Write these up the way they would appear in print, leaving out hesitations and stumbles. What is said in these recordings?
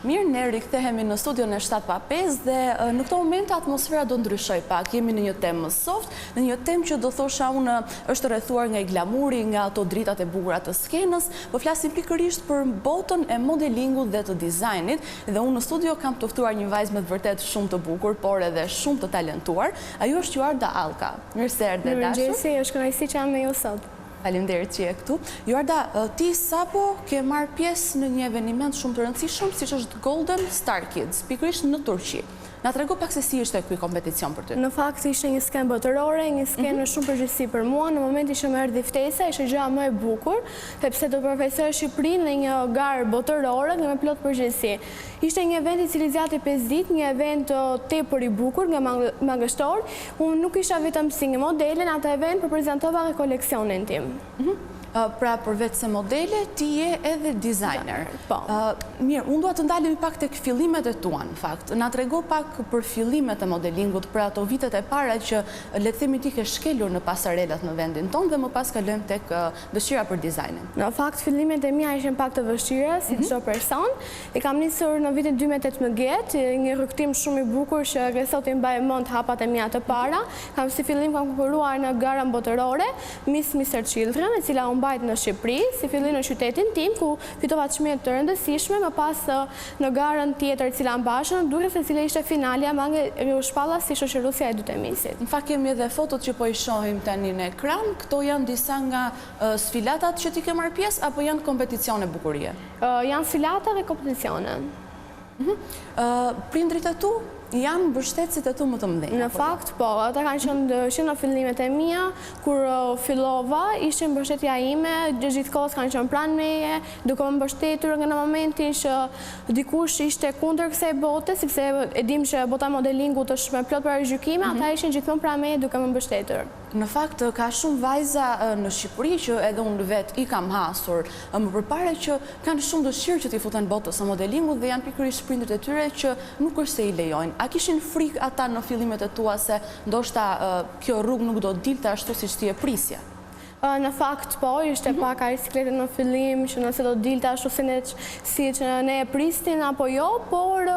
Mirë, ne rikthehemi në studion e 7-5 dhe në këto momente atmosfera do ndryshoj pak. Jemi në një temë më soft, në një temë që do thosha unë është rrethuar nga i glamuri, nga ato dritat e bukura të skenës, po flasim pikërisht për botën e modelingut dhe të dizajnit, dhe unë në studio kam të ftuar një vajzë me të vërtet shumë të bukur, por edhe shumë të talentuar. Ajo është Juarda Allka. Mirë se erdhe, dashur. Mirëmëngjesi, është kënaqësi që jam me ju sot. Faleminderit që je këtu. Juarda, ti sapo ke marrë pjesë në një eveniment shumë të rëndësishëm, siç është Golden Star Kids, pikërisht në Turqi. Na trego pak se si ishte ky kompeticion për ty. Në fakt ishte një skenë botërore, një skenë me shumë përgjegjësi për mua. Në momentin që më erdhi ftesa, ishte gjëja më e bukur, sepse do përfaqësoja Shqipërinë në një garë botërore dhe me plot përgjegjësi. Ishte një event i cili zgjati 5 ditë, një event tepër i bukur nga mangështor. Unë nuk isha vetëm si një modele në atë event, por prezantova dhe koleksionin tim. Pra përveç se modele, ti je edhe designer. Po. Mirë, unë dua të ndalemi pak tek fillimet e tua, në fakt. Na trego pak për fillimet e modelingut, për ato vitet e para që le të themi ti ke shkelur në pasarelat në vendin tonë dhe më pas kalojmë tek dëshira për dizajnin. Në fakt fillimet e mia ishin pak të vështira si çdo person. E kam nisur në vitin 2018, një rrugtim shumë i bukur që sot i mbaj mend hapat e mia të para. Si fillim kam konkuruar në garën botërore Miss Mr Children, e cila mbajt në Shqipëri, si fillim në qytetin tim, ku fitova çmime të rëndësishme, më pas në garën tjetër cila mbashën, duhet se cila ishte finalja mange u shpalla si shoqëruesja e dytë e Missit. Në fakt kemi edhe fotot që po i shohim tani në ekran, këto janë disa nga sfilatat që ti ke marrë pjesë apo janë kompeticione bukurie? Janë sfilata dhe kompeticione. Prindrit e tu janë mbështetësit e tu më të mëdhenj? Në fakt, po, ata kanë qenë në fillimet e mia, kur fillova, ishte mbështetja ime, gjithkohës kanë qenë pranë meje, duke më mbështetur nga në momentin që dikush ishte kundër kësaj bote, sepse e dim që bota modelingut është me plot parajgjykime, ata ishin gjithmonë pranë meje duke më mbështetur. Në fakt, ka shumë vajza në Shqipëri që edhe unë vet i kam hasur më përpara që kanë shumë dëshirë që t'i futen botës së modelingut dhe janë pikërisht prindërit e tyre që nuk është se i lejojnë. A kishin frikë ata në fillimet e tua se ndoshta kjo rrugë nuk do dilte ashtu siç ti e prisje? Në fakt, po, ishte pak a sikletë në fillim, që nëse do dilte ashtu si që ne e pristin apo jo, por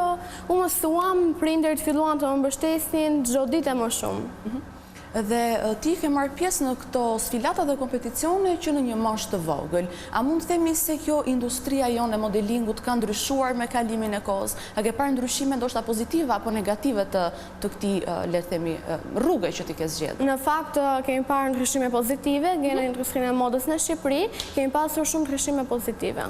u mësuam, prindërit filluan të më mbështesin çdo ditë më shumë. Dhe ti ke marrë pjesë në këto sfilata dhe kompeticione që në një moshë të vogël. A mund të themi se kjo industria jonë e modelingut ka ndryshuar me kalimin e kohës? A ke parë ndryshime ndoshta pozitive apo negative të këtij, le të themi, rruge që ti ke zgjedhur? Në fakt, kemi parë ndryshime pozitive, në industrinë e modës në Shqipëri, kemi pasur shumë ndryshime pozitive.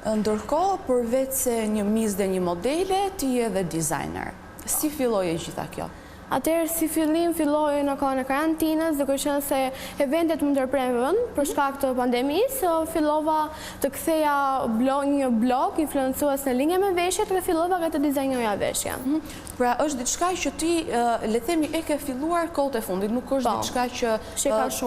Ndërkohë, përveç se një miss dhe një modele, ti je edhe designer. Si filloi e gjitha kjo? Atëherë si fillim filloi në kohën e karantinës, duke qenë se eventet më ndërpremën për shkak të pandemisë, fillova të ktheja një blog influencues në linje me veshjet dhe fillova të dizajnoja veshja. Pra është diçka që ti, le të themi, e ke filluar kohët e fundit, nuk është diçka që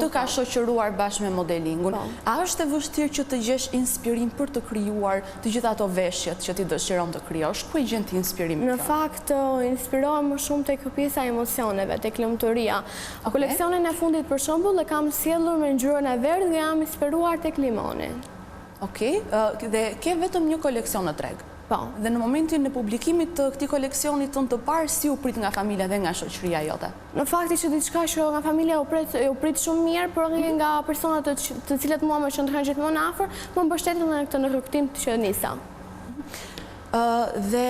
të ka shoqëruar bashkë me modelingun. A është e vështirë që të gjesh inspirim për të krijuar të gjitha ato veshjet që ti dëshiron të krijosh? Ku e gjen ti inspirimin? Në fakt, inspirohem më shumë tek pjesa e emocioneve, tek lumturia. Koleksionin e fundit për shembull e kam sjellur me ngjyrën e verdhë dhe jam inspiruar tek limoni. Okej, dhe ke vetëm një koleksion në treg? Po. Dhe në momentin e publikimit të këtij koleksioni tënd të parë, si u prit nga familja dhe nga shoqëria jote? Në fakt ishte diçka që nga familja u prit shumë mirë, por edhe nga personat të cilët mua më qëndrojnë gjithmonë afër, më mbështetën në këtë rrugtim që nisa. Dhe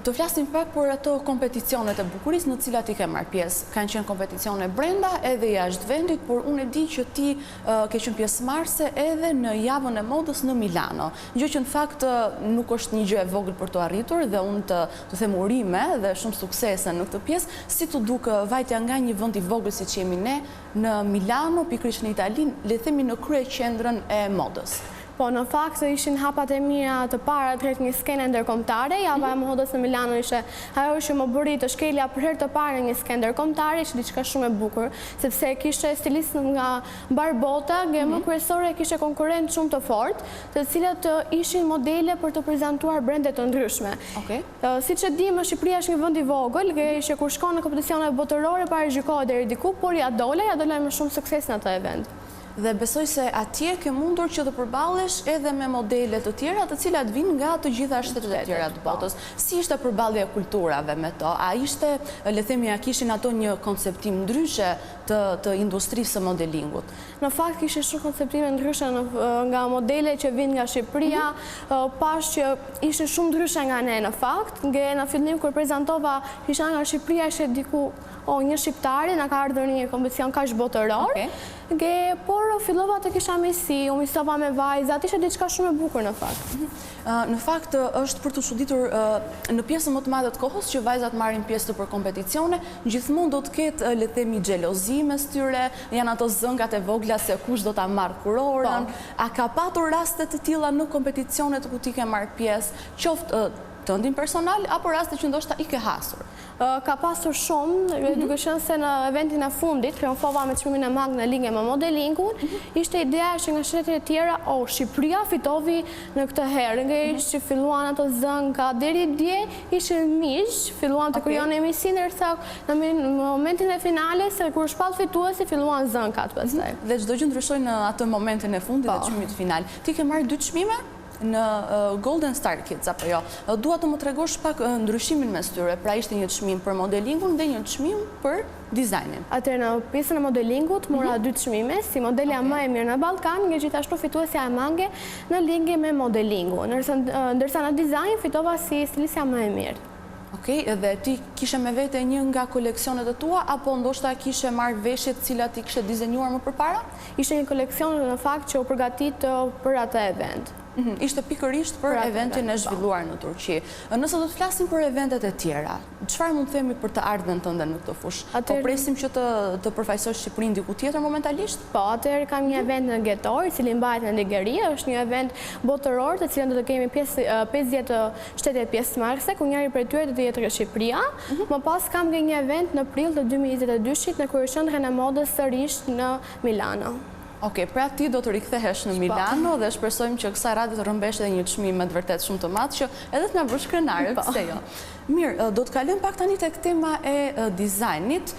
të flasim pak për ato kompeticionet e bukurisë në cilat i ke marrë pjesë. Kanë qenë kompeticione brenda edhe jashtë vendit, por unë e di që ti ke qenë pjesëmarrëse edhe në javën e modës në Milano. Gjë që në fakt nuk është një gjë e vogël për të arritur dhe unë të them urime dhe shumë suksese në këtë pjesë, si të duk vajtja nga një vend i vogël siç jemi ne në Milano, pikërisht në Itali, le të themi në kryeqendrën e modës. Po, në fakt ishin hapat e mia të para drejt një skene ndërkombëtare. Java e modës në Milano ishte ajo që më bëri të shkelja për herë të parë në një skenë ndërkombëtare, ishte diçka shumë e bukur, sepse kishte stilistë nga mbar bota, më kryesore kishte konkurrentë shumë të fortë, të cilët ishin modele për të prezantuar brende të ndryshme. Siç e dim, Shqipëria është një vend i vogël, që kur shkon në kompeticione botërore parajgjykohet deri diku, por ja dolej me shumë sukses në atë event. Dhe besoj se atje ke mundur që të përballesh edhe me modele të tjera të cilat vinë nga të gjitha shtetet e tjera të botës. Si ishte përballja e kulturave me to? A ishte, le themi, a kishin ato një konceptim ndryshe të industrisë së modelingut? Në fakt kishin shumë konceptime ndryshe nga modele që vinë nga Shqipëria, pash që ishin shumë ndryshe nga ne në fakt. Në fillim kur prezantova isha nga Shqipëria, ishte diku një shqiptari na ka ardhur një kompeticion kaq botëror. Por fillova të kisha mesi, u misova me vajzat, ishte diçka shumë e bukur në fakt. Në fakt është për të çuditur në pjesën më të madhe të kohës që vajzat marrin pjesë për kompeticione, gjithmonë do të ketë, le të themi, xhelozi mes tyre, janë ato zëngat e vogla se kush do ta marrë kurorën. A ka patur raste të tilla në kompeticionet ku ti ke marrë pjesë, qoftë tëndin personal, apo raste që ndoshta i ke hasur? Ka pasur shumë, duke qenë se në eventin e fundit, triumfova me çmimin e madh në ligje me modelingun, ishte ideja që nga shtetet e tjera, Shqipëria fitovi në këtë herë, nga që filluan ato zënka, deri dje ishin miq, filluan të krijonin emision, ndërsa në momentin e finales, kur shpall fituesi, filluan zënkat pastaj. Dhe çdo gjë ndryshoi në atë momentin e fundit të çmimit final. Ti ke marrë 2 çmime në Golden Star Kids, apo jo? Dua të më tregosh pak ndryshimin mes tyre, pra ishte një çmim për modelingun dhe një çmim për dizajnin. Atëherë në pjesën e modelingut mora 2 çmime, si modelja më e mirë në Ballkan, nga gjithashtu fituesja e mange në ligje me modelingun, ndërsa në dizajn fitova si stilistja më e mirë. Okej, dhe ti kishe me vete një nga koleksionet e tua, apo ndoshta kishe marrë veshjet cilat ti kishe dizenjuar më përpara? Ishte një koleksion në fakt që u përgatit për atë event. Ishte pikërisht për eventin e zhvilluar në Turqi. Nëse do të flasim për eventet e tjera, çfarë mund të themi për të ardhmen tënde në këtë fushë? Po presim që të përfaqësosh Shqipërinë diku tjetër momentalisht? Po, atëherë kam një event në Getor, i cili mbahet në Nigeri, është një event botëror, të cilën do të kemi 50 shtete pjesëmarrëse, ku njëri prej tyre do të jetë Shqipëria. Më pas kam një event në prill të 2022 në kryeqendrën e modës sërish në Milano. Okej, pra ti do të rikthehesh në Milano dhe shpresojmë që kësaj radhe të rrëmbesh edhe një çmim me të vërtet shumë të madh që edhe të na bësh krenare, pse jo. Mirë, do të kalojmë pak tani tek tema e dizajnit.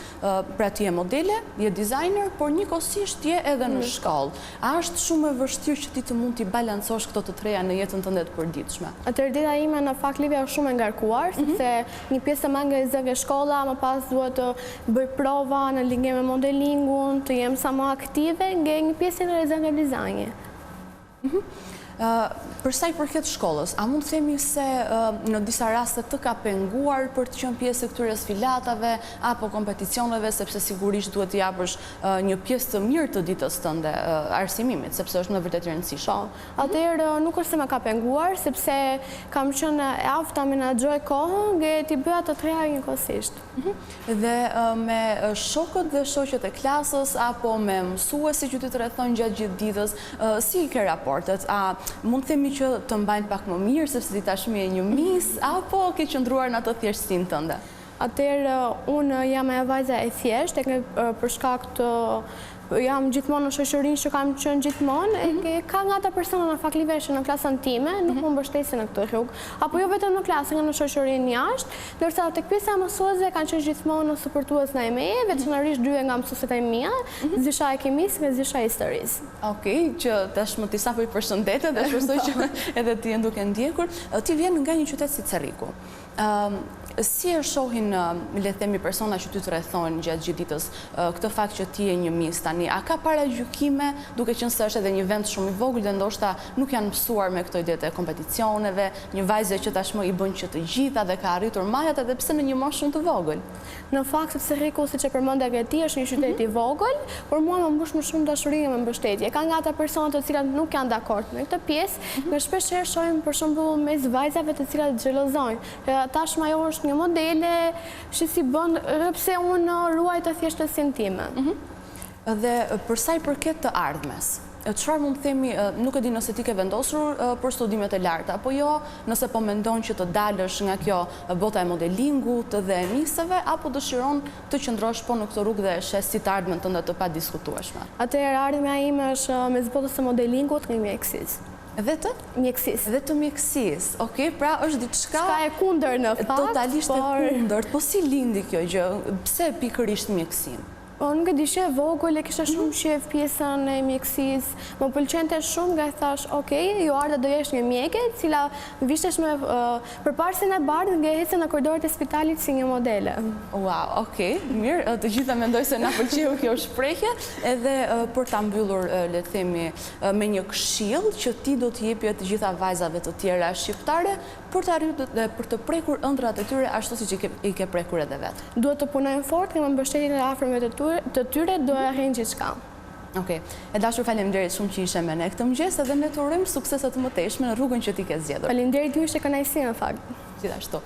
Pra ti je modele, je dizajner, por njëkohësisht je edhe në shkollë. A është shumë e vështirë që ti të mund t'i balancosh këto të treja në jetën tënde të përditshme? Atëherë dita ime në fakt lidhja është shumë e ngarkuar, sepse një pjesë e madhe e zë shkolla, më pas duhet të bëj prova në ligje me modelingun, të jem sa më aktive, nga një pjesë e zë nga dizajni. Për sa i përket shkollës, a mund të themi se në disa raste të ka penguar për të qenë pjesë e këtyre sfilatave apo kompeticioneve, sepse sigurisht duhet të japësh një pjesë të mirë të ditës tënde arsimimit, sepse është në vërtet i rëndësishëm. Atëherë nuk është se më ka penguar, sepse kam qenë e aftë ta menaxhoj kohën, nga t'i bëja të treja njëkohësisht. Dhe me shokët dhe shoqet e klasës apo me mësuesit që ti të rrethon gjatë gjithë ditës, si ke raportet? Mund të themi që të mbajnë pak më mirë, sepse ti tashmë je një mis, apo ke qëndruar në atë thjeshtësinë tënde? Atëherë, unë jam e vajza e thjeshtë, për shkak të jam gjithmonë në shoqërinë që kam qenë gjithmonë, ka nga ata persona në fakt që në klasën time nuk më mbështesin në këtë rrugë, apo jo vetëm në klasë, nga në shoqërinë jashtë, ndërsa tek pjesa e mësuesve kanë qenë gjithmonë supportues në meje, veçanërisht 2 nga mësueset e mia, Zisha e kimisë dhe Zisha e historisë. Okej, që tashmë ti sapo i përshëndetet dhe shpresoj që edhe ti duke ndjekur. Ti vjen nga një qytet si Cerriku. Si e shohin, le të themi, persona që ty të rrethojnë gjatë gjithë ditës këtë fakt që ti je një mis tani? A ka paragjykime, duke qenë se është edhe një vend shumë i vogël dhe ndoshta nuk janë mësuar me këto ide të kompeticioneve, një vajzë që tashmë i bën që të gjitha dhe ka arritur majat edhe pse në një moshë shumë të vogël? Në fakt, sepse Cerriku, siç e përmendë edhe ti, është një qytet i vogël, por mua më mbush më shumë dashuri dhe mbështetje. Ka nga ata persona të cilat nuk janë dakord me këtë pjesë, me shpeshherë shohim për shembull mes vajzave të cilat xhelozojnë. Tashmë ajo është një modele që si bën pse unë ruaj të thjeshtësinë time. Dhe për sa i përket të ardhmes, çfarë mund të themi, nuk e di nëse ti ke vendosur për studimet e larta, apo jo, nëse po mendon që të dalësh nga kjo bota e modelingut dhe e miseve, apo dëshiron të qëndrosh po në këtë rrugë dhe shes si të ardhmen tënde të padiskutueshme? Atëherë ardhmja ime është mes botës së modelingut dhe mjekësisë. Dhe të? Mjekësisë. Dhe të mjekësisë. Okej, pra është diçka e kundër në fakt. Totalisht e kundërt. Po si lindi kjo gjë? Pse pikërisht mjekësinë? Nuk e dishe vogël, e kisha shumë shef pjesën e mjekësisë. Më pëlqente shumë, nga thash, okej, ju Arda do jesh një mjeke, cila vishtesh me përparsin e bardhë nga ecën në korridorët e spitalit si një modele. Wow, okej, mirë, të gjitha mendoj se na pëlqeu kjo shprehje, edhe për ta mbyllur, le të themi, me një këshill që ti do të jepje të gjitha vajzave të tjera shqiptare për të arritur për të prekur ëndrat e tyre ashtu siç i ke prekur edhe vetë. Duhet të punojnë fort, kemë mbështetjen e afërmëve të tyre, do e arrijnë gjithçka. Okej, e dashur faleminderit shumë që ishe me ne këtë mëngjes edhe ne të urojmë suksese të mëtejshme në rrugën që ti ke zgjedhur. Faleminderit ju, ishte kënaqësi në fakt. Gjithashtu.